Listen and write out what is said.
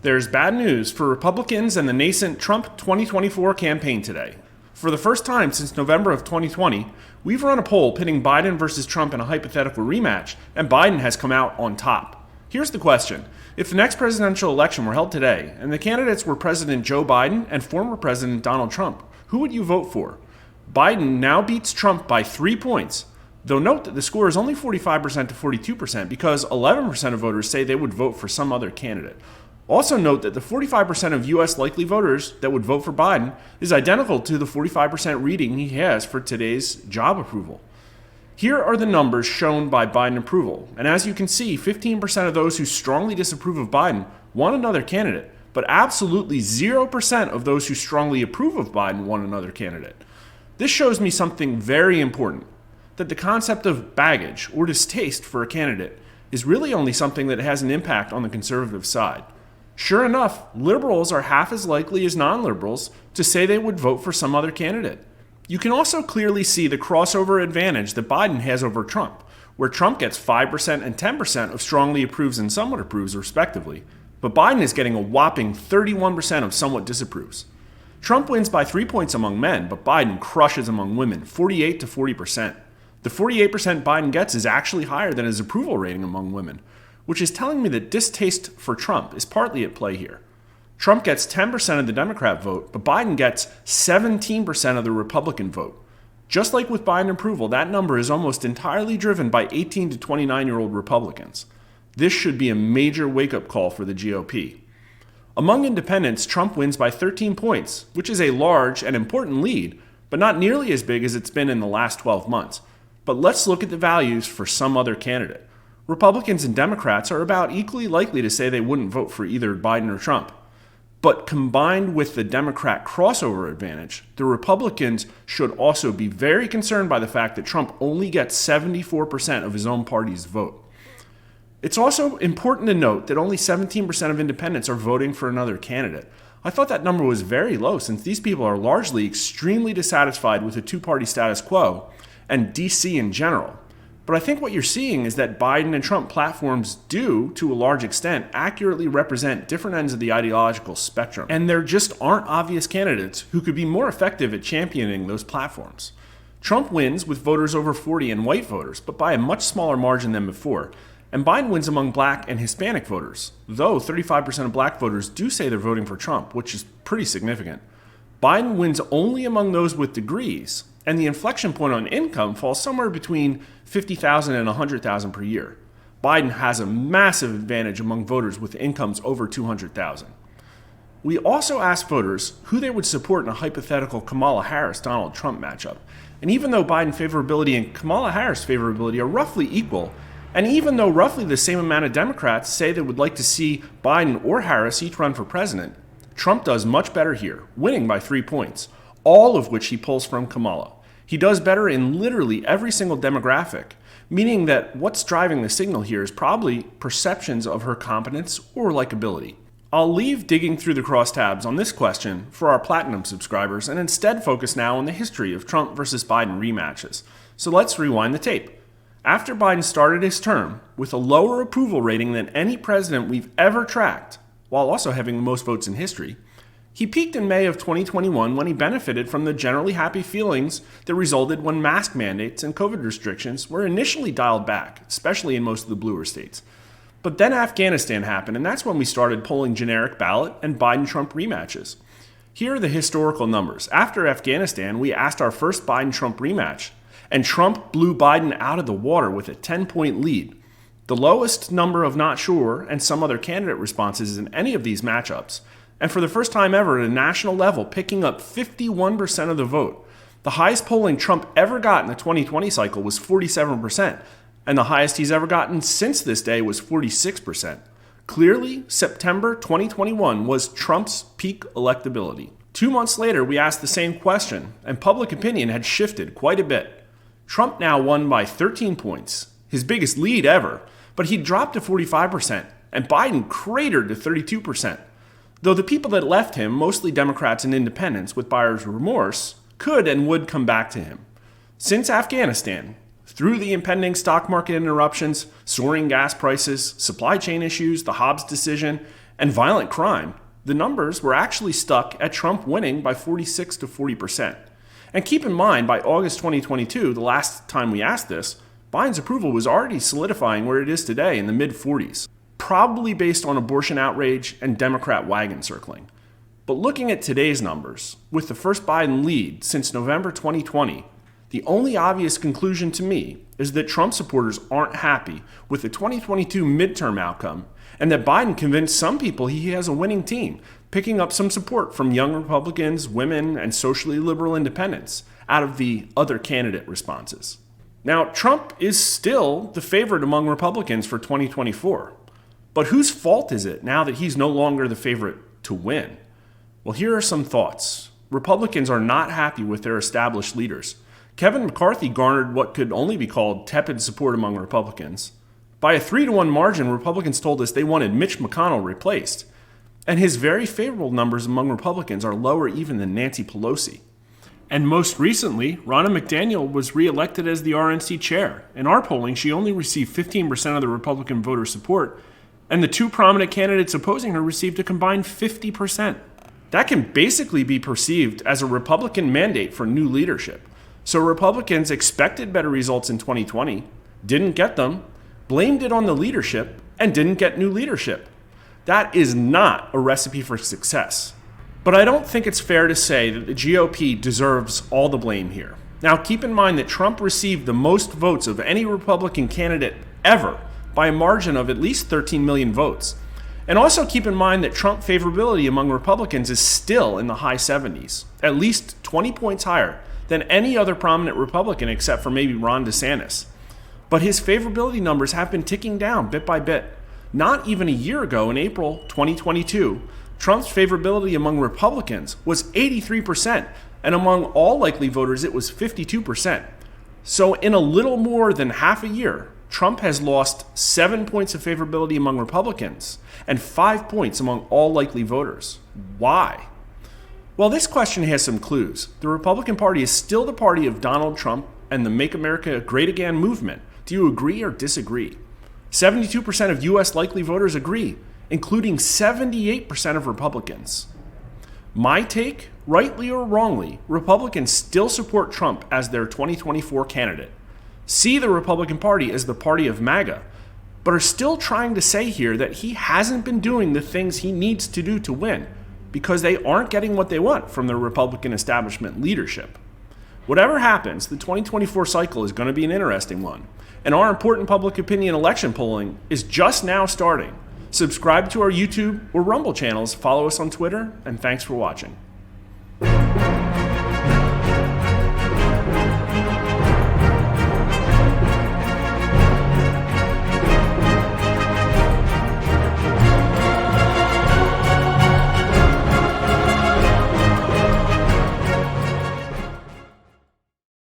There's bad news for Republicans and the nascent Trump 2024 campaign today. For the first time since November of 2020, we've run a poll pitting Biden versus Trump in a hypothetical rematch, and Biden has come out on top. Here's the question. If the next presidential election were held today, and the candidates were President Joe Biden and former President Donald Trump, who would you vote for? Biden now beats Trump by 3 points, though note that the score is only 45% to 42% because 11% of voters say they would vote for some other candidate. Also note that the 45% of U.S. likely voters that would vote for Biden is identical to the 45% reading he has for today's job approval. Here are the numbers shown by Biden approval, and as you can see, 15% of those who strongly disapprove of Biden want another candidate, but absolutely 0% of those who strongly approve of Biden want another candidate. This shows me something very important, that the concept of baggage or distaste for a candidate is really only something that has an impact on the conservative side. Sure enough, liberals are half as likely as non-liberals to say they would vote for some other candidate. You can also clearly see the crossover advantage that Biden has over Trump, where Trump gets 5% and 10% of strongly approves and somewhat approves, respectively, but Biden is getting a whopping 31% of somewhat disapproves. Trump wins by 3 points among men, but Biden crushes among women, 48 to 40%. The 48% Biden gets is actually higher than his approval rating among women, which is telling me that distaste for Trump is partly at play here. Trump gets 10% of the Democrat vote, but Biden gets 17% of the Republican vote. Just like with Biden approval, that number is almost entirely driven by 18 to 29-year-old Republicans. This should be a major wake-up call for the GOP. Among independents, Trump wins by 13 points, which is a large and important lead, but not nearly as big as it's been in the last 12 months. But let's look at the values for some other candidate. Republicans and Democrats are about equally likely to say they wouldn't vote for either Biden or Trump. But combined with the Democrat crossover advantage, the Republicans should also be very concerned by the fact that Trump only gets 74% of his own party's vote. It's also important to note that only 17% of independents are voting for another candidate. I thought that number was very low since these people are largely extremely dissatisfied with the two-party status quo and DC in general. But I think what you're seeing is that Biden and Trump platforms do, to a large extent, accurately represent different ends of the ideological spectrum. And there just aren't obvious candidates who could be more effective at championing those platforms. Trump wins with voters over 40 and white voters, but by a much smaller margin than before. And Biden wins among black and Hispanic voters, though 35% of black voters do say they're voting for Trump, which is pretty significant. Biden wins only among those with degrees, and the inflection point on income falls somewhere between $50,000 and $100,000 per year. Biden has a massive advantage among voters with incomes over $200,000. We also asked voters who they would support in a hypothetical Kamala Harris-Donald Trump matchup. And even though Biden favorability and Kamala Harris favorability are roughly equal, and even though roughly the same amount of Democrats say they would like to see Biden or Harris each run for president, Trump does much better here, winning by 3 points, all of which he pulls from Kamala. He does better in literally every single demographic, meaning that what's driving the signal here is probably perceptions of her competence or likability. I'll leave digging through the crosstabs on this question for our Platinum subscribers and instead focus now on the history of Trump versus Biden rematches. So let's rewind the tape. After Biden started his term with a lower approval rating than any president we've ever tracked, while also having the most votes in history, he peaked in May of 2021 when he benefited from the generally happy feelings that resulted when mask mandates and COVID restrictions were initially dialed back, especially in most of the bluer states. But then Afghanistan happened, and that's when we started polling generic ballot and Biden-Trump rematches. Here are the historical numbers. After Afghanistan, we asked our first Biden-Trump rematch, and Trump blew Biden out of the water with a 10-point lead. The lowest number of not sure and some other candidate responses in any of these matchups, and for the first time ever at a national level, picking up 51% of the vote. The highest polling Trump ever got in the 2020 cycle was 47%, and the highest he's ever gotten since this day was 46%. Clearly, September 2021 was Trump's peak electability. 2 months later, we asked the same question, and public opinion had shifted quite a bit. Trump now won by 13 points, his biggest lead ever, but he dropped to 45%, and Biden cratered to 32%. Though the people that left him, mostly Democrats and independents with buyer's remorse, could and would come back to him. Since Afghanistan, through the impending stock market interruptions, soaring gas prices, supply chain issues, the Hobbs decision, and violent crime, the numbers were actually stuck at Trump winning by 46 to 40%. And keep in mind, by August 2022, the last time we asked this, Biden's approval was already solidifying where it is today in the mid-40s, probably based on abortion outrage and Democrat wagon circling. But looking at today's numbers, with the first Biden lead since November 2020, the only obvious conclusion to me is that Trump supporters aren't happy with the 2022 midterm outcome, and that Biden convinced some people he has a winning team, picking up some support from young Republicans, women, and socially liberal independents out of the other candidate responses. Now, Trump is still the favorite among Republicans for 2024. But whose fault is it now that he's no longer the favorite to win? Well, here are some thoughts. Republicans are not happy with their established leaders. Kevin McCarthy garnered what could only be called tepid support among Republicans. By a 3-1 margin, Republicans told us they wanted Mitch McConnell replaced. And his very favorable numbers among Republicans are lower even than Nancy Pelosi. And most recently, Ronna McDaniel was reelected as the RNC chair. In our polling, she only received 15% of the Republican voter support, and the two prominent candidates opposing her received a combined 50%. That can basically be perceived as a Republican mandate for new leadership. So Republicans expected better results in 2020, didn't get them, blamed it on the leadership, and didn't get new leadership. That is not a recipe for success. But I don't think it's fair to say that the GOP deserves all the blame here. Now, keep in mind that Trump received the most votes of any Republican candidate ever by a margin of at least 13 million votes. And also keep in mind that Trump favorability among Republicans is still in the high 70s, at least 20 points higher than any other prominent Republican except for maybe Ron DeSantis. But his favorability numbers have been ticking down bit by bit. Not even a year ago, in April 2022, Trump's favorability among Republicans was 83%, and among all likely voters, it was 52%. So in a little more than half a year, Trump has lost 7 points of favorability among Republicans and 5 points among all likely voters. Why? Well, this question has some clues. The Republican Party is still the party of Donald Trump and the Make America Great Again movement. Do you agree or disagree? 72% of U.S. likely voters agree, including 78% of Republicans. My take, rightly or wrongly, Republicans still support Trump as their 2024 candidate, see the Republican Party as the party of MAGA, but are still trying to say here that he hasn't been doing the things he needs to do to win because they aren't getting what they want from the Republican establishment leadership. Whatever happens, the 2024 cycle is going to be an interesting one, and our important public opinion election polling is just now starting. Subscribe to our YouTube or Rumble channels, follow us on Twitter, and thanks for watching.